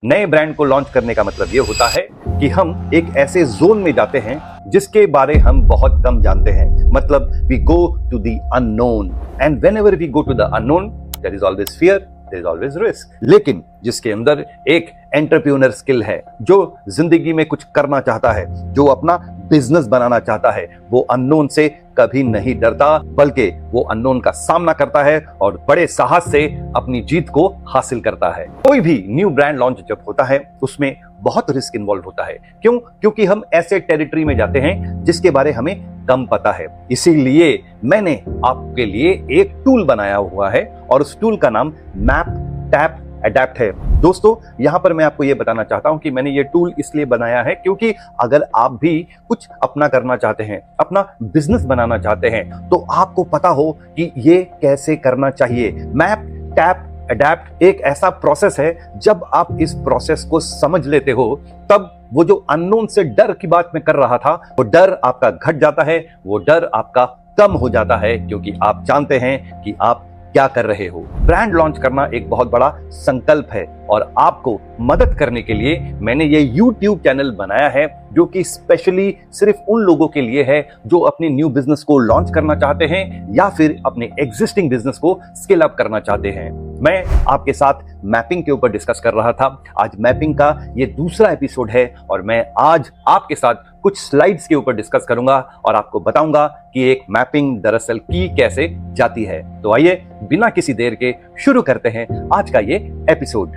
नए ब्रांड को लॉन्च करने का मतलब ये होता है कि हम एक ऐसे जोन में जाते हैं जिसके बारे हम बहुत कम जानते हैं। मतलब we go to the unknown, and whenever we go to the unknown there is always fear, there is always risk. लेकिन जिसके अंदर एक एंटरप्रेन्योर स्किल है, जो जिंदगी में कुछ करना चाहता है, जो अपना बिजनेस बनाना चाहता है, वो अननोन से कभी नहीं डरता, बल्कि वो अननोन का सामना करता है और बड़े साहस से अपनी जीत को हासिल करता है। कोई भी न्यू ब्रांड लॉन्च जब होता है उसमें बहुत रिस्क इन्वॉल्व होता है। क्यों? क्योंकि हम ऐसे टेरिटरी में जाते हैं जिसके बारे हमें कम पता है। इसीलिए मैंने आपके लिए एक टूल बनाया हुआ है और उस टूल का नाम मैप टैप अडेप्ट है। दोस्तों, यहां पर मैं आपको यह बताना चाहता हूं कि मैंने ये टूल इसलिए बनाया है क्योंकि अगर आप भी कुछ अपना करना चाहते हैं, अपना बिजनेस बनाना चाहते हैं, तो आपको पता हो कि ये कैसे करना चाहिए। मैप टैप अडेप्ट एक ऐसा प्रोसेस है, जब आप इस प्रोसेस को समझ लेते हो तब वो जो अननोन से डर की बात मैं कर रहा था, वो डर आपका घट जाता है, वो डर आपका कम हो जाता है, क्योंकि आप जानते हैं कि आप क्या कर रहे हो। ब्रांड लॉन्च करना एक बहुत बड़ा संकल्प है और आपको मदद करने के लिए मैंने ये YouTube चैनल बनाया है, जो कि स्पेशली सिर्फ उन लोगों के लिए है जो अपने न्यू बिजनेस को लॉन्च करना चाहते हैं या फिर अपने एग्जिस्टिंग बिजनेस को स्केल अप करना चाहते हैं। मैं आपके साथ मैपिंग के ऊपर डिस्कस कर रहा था। आज मैपिंग का ये दूसरा एपिसोड है और मैं आज आपके साथ कुछ स्लाइड्स के ऊपर डिस्कस करूंगा और आपको बताऊंगा कि एक मैपिंग दरअसल की कैसे जाती है। तो आइए बिना किसी देर के शुरू करते हैं आज का ये एपिसोड।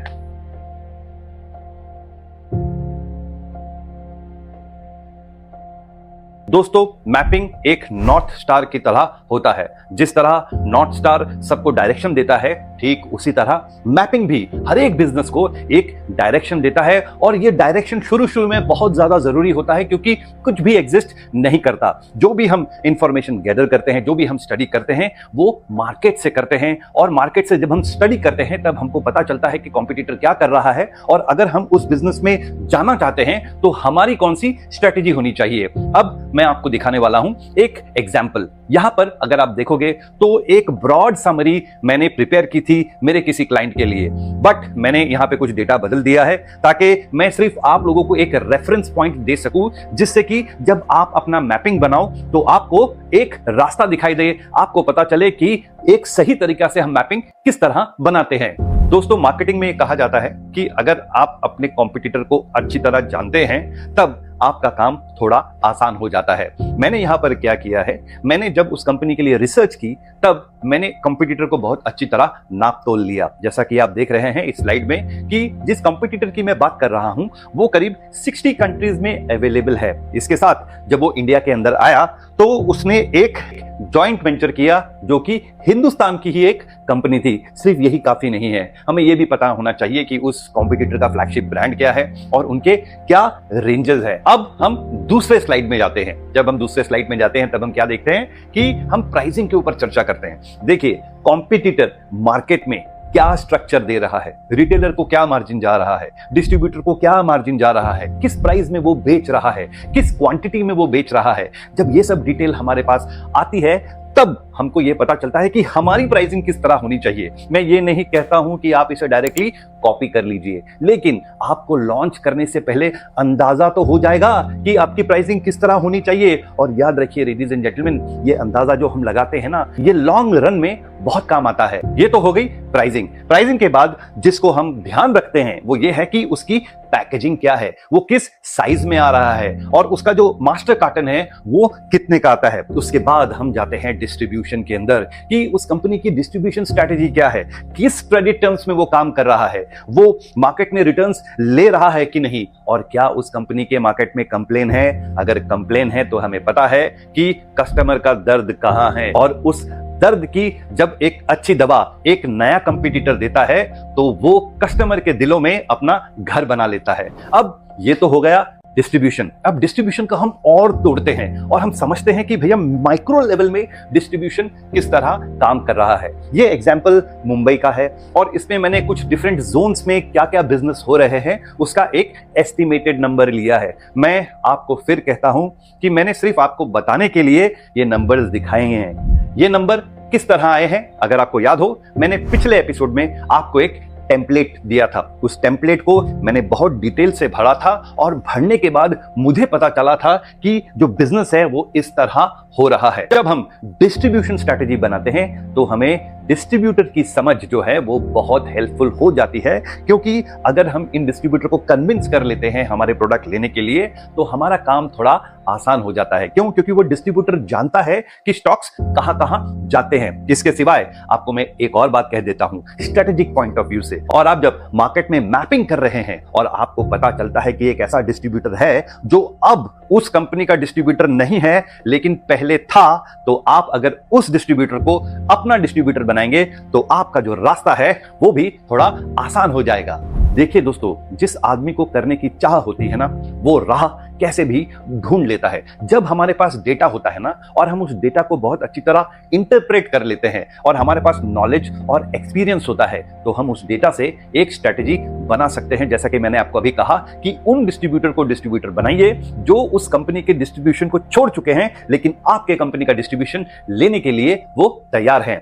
दोस्तों, मैपिंग एक नॉर्थ स्टार की तरह होता है। जिस तरह नॉर्थ स्टार सबको डायरेक्शन देता है, ठीक उसी तरह मैपिंग भी हर एक बिजनेस को एक डायरेक्शन देता है। और ये डायरेक्शन शुरू में बहुत ज्यादा जरूरी होता है, क्योंकि कुछ भी एग्जिस्ट नहीं करता। जो भी हम इंफॉर्मेशन गैदर करते हैं, जो भी हम स्टडी करते हैं, वो मार्केट से करते हैं। और मार्केट से जब हम स्टडी करते हैं तब हमको पता चलता है कि कॉम्पिटिटर क्या कर रहा है, और अगर हम उस बिजनेस में जाना चाहते हैं तो हमारी कौन सी स्ट्रेटेजी होनी चाहिए। अब मैं आपको दिखाने वाला हूं एक एग्जाम्पल। यहां पर अगर आप देखोगे तो एक ब्रॉड समरी मैंने प्रिपेयर की थी मेरे किसी क्लाइंट के लिए, बट मैंने यहां पे कुछ डेटा बदल दिया है ताकि मैं सिर्फ आप लोगों को एक रेफरेंस पॉइंट दे सकूं, जिससे कि जब आप अपना मैपिंग बनाओ तो आपको एक रास्ता दिखाई दे, आपको पता चले कि एक सही तरीका से हम मैपिंग किस तरह बनाते हैं। दोस्तों, मार्केटिंग में कहा जाता है कि अगर आप अपने कॉम्पिटिटर को अच्छी तरह जानते हैं तब आपका काम थोड़ा आसान हो जाता है। मैंने यहां पर क्या किया है, मैंने जब उस कंपनी के लिए रिसर्च की तब मैंने कॉम्पिटिटर को बहुत अच्छी तरह नाप तोल लिया। जैसा कि आप देख रहे हैं इस स्लाइड में कि जिस कॉम्पिटिटर की मैं बात कर रहा हूं वो करीब 60 कंट्रीज में अवेलेबल है। इसके साथ जब वो इंडिया के अंदर आया तो उसने एक जॉइंट वेंचर किया जो कि हिंदुस्तान की ही एक कंपनी थी। सिर्फ यही काफी नहीं है, हमें यह भी पता होना चाहिए कि उस कॉम्पिटिटर का फ्लैगशिप ब्रांड क्या है और उनके क्या रेंजेस है। अब हम दूसरे स्लाइड में जाते हैं। जब हम दूसरे स्लाइड में जाते हैं तब हम क्या देखते हैं कि हम प्राइसिंग के ऊपर चर्चा करते हैं। देखिए, कॉम्पिटिटर मार्केट में क्या स्ट्रक्चर दे रहा है, रिटेलर को क्या मार्जिन जा रहा है, डिस्ट्रीब्यूटर को क्या मार्जिन जा रहा है, किस प्राइस में वो बेच रहा है, किस क्वांटिटी में वो बेच रहा है। जब ये सब डिटेल हमारे पास आती है तब हमको ये पता चलता है कि हमारी प्राइसिंग किस तरह होनी चाहिए। मैं ये नहीं कहता हूं कि आप इसे डायरेक्टली कॉपी कर लीजिए, लेकिन आपको लॉन्च करने से पहले अंदाजा तो हो जाएगा कि आपकी प्राइसिंग किस तरह होनी चाहिए। और याद रखिए लेडीज एंड जेंटलमैन, ये अंदाजा जो हम लगाते हैं ना, ये लॉन्ग रन में बहुत काम आता है। ये तो हो गई प्राइसिंग। प्राइसिंग के बाद जिसको हम ध्यान रखते हैं वो ये है कि उसकी पैकेजिंग क्या है, वो किस साइज में आ रहा है और उसका जो मास्टर कार्टन है वो कितने का आता है। उसके बाद हम जाते हैं डिस्ट्रीब्यूशन के अंदर कि उस कंपनी की डिस्ट्रीब्यूशन स्ट्रेटेजी क्या है, किस क्रेडिट टर्म्स में वो काम कर रहा है, वो मार्केट में रिटर्न्स ले रहा है कि नहीं, और क्या उस कंपनी के मार्केट में कंप्लेन है। अगर कंप्लेन है तो हमें पता है कि कस्टमर का दर्द कहां है, और उस दर्द की जब एक अच्छी दवा एक नया कंपटीटर देता है तो वो कस्टमर के दिलों में अपना घर बना लेता है। अब ये तो हो गया डिस्ट्रीब्यूशन। अब डिस्ट्रीब्यूशन का हम और तोड़ते हैं और हम समझते हैं कि भैया माइक्रो लेवल में डिस्ट्रीब्यूशन किस तरह काम कर रहा है। ये एग्जांपल मुंबई का है और इसमें मैंने कुछ डिफरेंट जोन्स में क्या क्या बिजनेस हो रहे हैं उसका एक एस्टिमेटेड नंबर लिया है। मैं आपको फिर कहता हूं कि मैंने सिर्फ आपको बताने के लिए ये नंबर्स दिखाए हैं। ये नंबर किस तरह आए हैं, अगर आपको याद हो, मैंने पिछले एपिसोड में आपको एक टेम्पलेट दिया था। उस टेम्पलेट को मैंने बहुत डिटेल से भरा था और भरने के बाद मुझे पता चला था कि जो बिजनेस है वो इस तरह हो रहा है। जब हम डिस्ट्रीब्यूशन स्ट्रेटेजी बनाते हैं तो हमें डिस्ट्रीब्यूटर की समझ जो है वो बहुत हेल्पफुल हो जाती है, क्योंकि अगर हम इन डिस्ट्रीब्यूटर को कन्विंस कर लेते हैं हमारे प्रोडक्ट लेने के लिए तो हमारा काम थोड़ा आसान हो जाता है। क्यों? क्योंकि वो डिस्ट्रीब्यूटर जानता है कि स्टॉक्स कहां कहां जाते हैं। इसके सिवाय आपको मैं एक और बात कह देता हूं स्ट्रेटेजिक पॉइंट ऑफ व्यू से। और आप जब मार्केट में मैपिंग कर रहे हैं और आपको पता चलता है कि एक ऐसा डिस्ट्रीब्यूटर है जो अब उस कंपनी का डिस्ट्रीब्यूटर नहीं है लेकिन पहले था, तो आप अगर उस डिस्ट्रीब्यूटर को अपना डिस्ट्रीब्यूटर बनाएंगे तो आपका जो रास्ता है वो भी थोड़ा आसान हो जाएगा। देखिए दोस्तों, जिस आदमी को करने की चाह होती है ना, वो राह कैसे भी ढूंढ लेता है। जब हमारे पास डेटा होता है ना और हम उस डेटा को बहुत अच्छी तरह इंटरप्रेट कर लेते हैं और हमारे पास नॉलेज और एक्सपीरियंस होता है तो हम उस डेटा से एक स्ट्रेटेजी बना सकते हैं। जैसा कि मैंने आपको अभी कहा कि उन डिस्ट्रीब्यूटर को डिस्ट्रीब्यूटर बनाइए जो उस कंपनी के डिस्ट्रीब्यूशन को छोड़ चुके हैं लेकिन आपके कंपनी का डिस्ट्रीब्यूशन लेने के लिए वो तैयार हैं।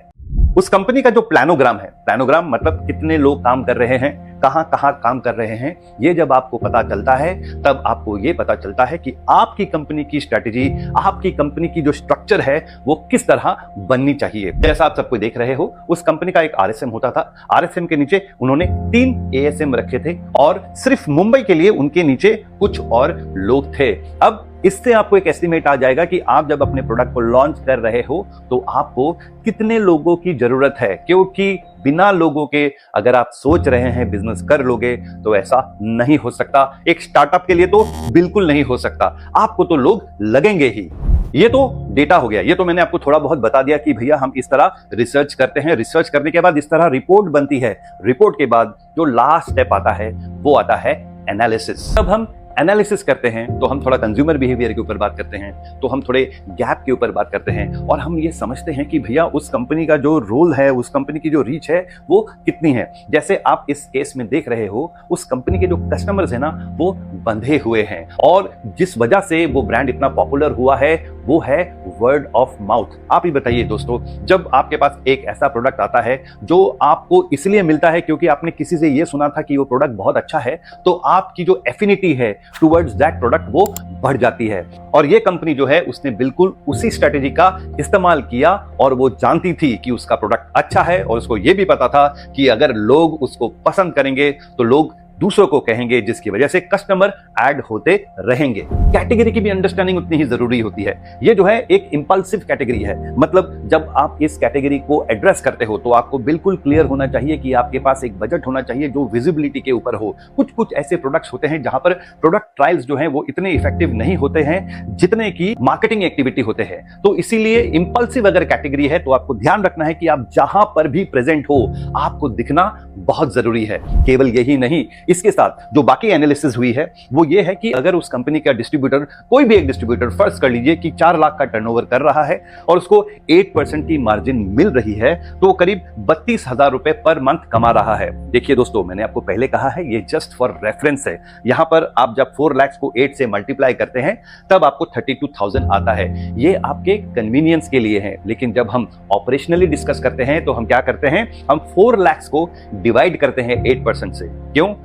उस कंपनी का जो प्लानोग्राम है, प्लानोग्राम मतलब कितने लोग काम कर रहे हैं, कहां कहां काम कर रहे हैं, ये जब आपको पता चलता है तब आपको ये पता चलता है कि आपकी कंपनी की स्ट्रेटेजी, आपकी कंपनी की जो स्ट्रक्चर है वो किस तरह बननी चाहिए। जैसा आप सबको देख रहे हो, उस कंपनी का एक आरएसएम होता था। आरएसएम के नीचे उन्होंने 3 एएसएम रखे थे और सिर्फ मुंबई के लिए उनके नीचे कुछ और लोग थे। अब इससे आपको एक एस्टिमेट आ जाएगा कि आप जब अपने प्रोडक्ट को लॉन्च कर रहे हो तो आपको कितने लोगों की जरूरत है, क्योंकि बिना लोगों के अगर आप सोच रहे हैं बिजनेस कर लोगे तो ऐसा नहीं हो सकता। एक स्टार्टअप के लिए तो बिल्कुल नहीं हो सकता, आपको तो लोग लगेंगे ही। ये तो डेटा हो गया, ये तो मैंने आपको थोड़ा बहुत बता दिया कि भैया हम इस तरह रिसर्च करते हैं। रिसर्च करने के बाद इस तरह रिपोर्ट बनती है। रिपोर्ट के बाद जो लास्ट स्टेप आता है वो आता है एनालिसिस। जब हम एनालिसिस करते हैं तो हम थोड़ा कंज्यूमर बिहेवियर के ऊपर बात करते हैं, तो हम थोड़े गैप के ऊपर बात करते हैं और हम ये समझते हैं कि भैया उस कंपनी का जो रोल है, उस कंपनी की जो रीच है वो कितनी है। जैसे आप इस केस में देख रहे हो, उस कंपनी के जो कस्टमर्स है ना वो बंधे हुए हैं और जिस वजह से वो ब्रांड इतना पॉपुलर हुआ है वो है वर्ड ऑफ माउथ। आप ही बताइए दोस्तों, जब आपके पास एक ऐसा प्रोडक्ट आता है जो आपको इसलिए मिलता है क्योंकि आपने किसी से ये सुना था कि वो प्रोडक्ट बहुत अच्छा है, तो आपकी जो एफिनिटी है टुवर्ड्स दैट प्रोडक्ट वो बढ़ जाती है। और ये कंपनी जो है उसने बिल्कुल उसी स्ट्रेटेजी का इस्तेमाल किया और वो जानती थी कि उसका प्रोडक्ट अच्छा है और उसको ये भी पता था कि अगर लोग उसको पसंद करेंगे तो लोग दूसरों को कहेंगे, जिसकी वजह से कस्टमर ऐड होते रहेंगे। कैटेगरी की भी अंडरस्टैंडिंग उतनी ही जरूरी होती है। ये जो है एक इंपल्सिव कैटेगरी है, मतलब जब आप इस कैटेगरी को एड्रेस करते हो तो आपको बिल्कुल क्लियर होना चाहिए कि आपके पास एक बजट होना चाहिए जो विजिबिलिटी के ऊपर हो। कुछ ऐसे प्रोडक्ट्स होते हैं जहां पर प्रोडक्ट ट्रायल्स जो हैं वो इतने इफेक्टिव नहीं होते हैं जितने की मार्केटिंग एक्टिविटी होते हैं। तो इसीलिए इंपल्सिव अगर कैटेगरी है तो आपको ध्यान रखना है कि आप जहां पर भी प्रेजेंट हो आपको दिखना बहुत जरूरी है। केवल यही नहीं, इसके साथ जो बाकी एनालिसिस हुई है वो ये है कि अगर उस कंपनी का डिस्ट्रीब्यूटर, कोई भी एक डिस्ट्रीब्यूटर फर्ज कर लीजिए कि 4 लाख का टर्नओवर कर रहा है और उसको 8% की मार्जिन मिल रही है तो वो करीब 32,000 रुपए पर मंथ कमा रहा है। देखिए दोस्तों, मैंने आपको पहले कहा है ये जस्ट फॉर रेफरेंस है। यहां पर आप जब 4 लाख को 8 से मल्टीप्लाई करते हैं तब आपको 32,000 आता है। ये आपके कन्वीनियंस के लिए है, लेकिन जब हम ऑपरेशनली डिस्कस करते हैं तो हम क्या करते हैं, हम 4 लाख को डिवाइड करते हैं 8% से।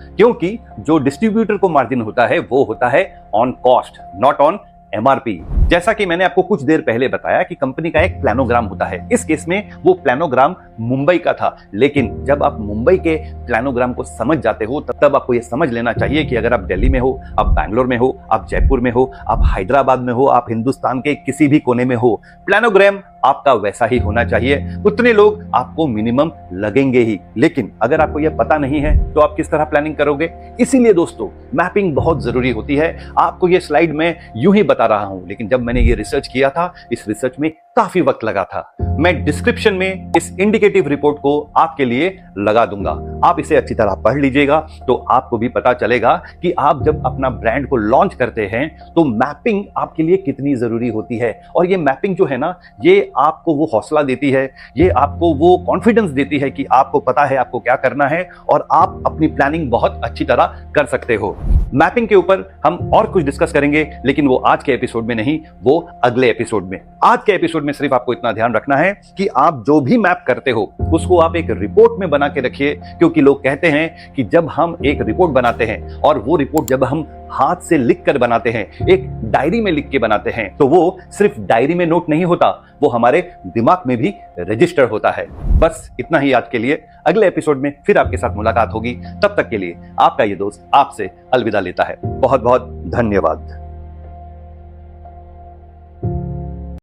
क्योंकि जो डिस्ट्रीब्यूटर को मार्जिन होता है वो होता है on cost, not on MRP. जैसा कि मैंने आपको कुछ देर पहले बताया कि कंपनी का एक प्लानोग्राम होता है। इस केस में वो प्लानोग्राम मुंबई का था, लेकिन जब आप मुंबई के प्लानोग्राम को समझ जाते हो तब आपको ये समझ लेना चाहिए कि अगर आप दिल्ली में हो, आप बैंगलोर में हो, आप जयपुर में हो, आप हैदराबाद में हो, आप हिंदुस्तान के किसी भी कोने में हो, प्लानोग्राम आपका वैसा ही होना चाहिए। उतने लोग आपको मिनिमम लगेंगे ही। लेकिन अगर आपको यह पता नहीं है तो आप किस तरह प्लानिंग करोगे? इसीलिए दोस्तों मैपिंग बहुत जरूरी होती है। आपको ये स्लाइड में यूं ही बता रहा हूं, लेकिन जब मैंने ये रिसर्च किया था, इस रिसर्च में काफी वक्त लगा था। मैं डिस्क्रिप्शन में इस इंडिकेटिव रिपोर्ट को आपके लिए लगा दूंगा, आप इसे अच्छी तरह पढ़ लीजिएगा तो आपको भी पता चलेगा कि आप जब अपना ब्रांड को लॉन्च करते हैं तो मैपिंग आपके लिए कितनी जरूरी होती है। और ये मैपिंग जो है ना, ये आपको वो हौसला देती है, ये आपको वो कॉन्फिडेंस देती है कि आपको पता है आपको क्या करना है और आप अपनी प्लानिंग बहुत अच्छी तरह कर सकते हो। मैपिंग के ऊपर हम और कुछ डिस्कस करेंगे, लेकिन वो आज के एपिसोड में नहीं, वो अगले एपिसोड में। आज के एपिसोड में सिर्फ आपको इतना ध्यान रखना है कि आप जो भी मैप करते हो उसको आप एक रिपोर्ट में बना के रखिए, क्योंकि लोग कहते हैं कि जब हम एक रिपोर्ट बनाते हैं और वो रिपोर्ट जब हम हाथ से लिख कर बनाते हैं, एक डायरी में लिख के बनाते हैं, तो वो सिर्फ डायरी में नोट नहीं होता, वो हमारे दिमाग में भी रजिस्टर होता है। बस इतना ही आज के लिए। अगले एपिसोड में फिर आपके साथ मुलाकात होगी। तब तक के लिए आपका ये दोस्त आपसे अलविदा लेता है। बहुत बहुत धन्यवाद।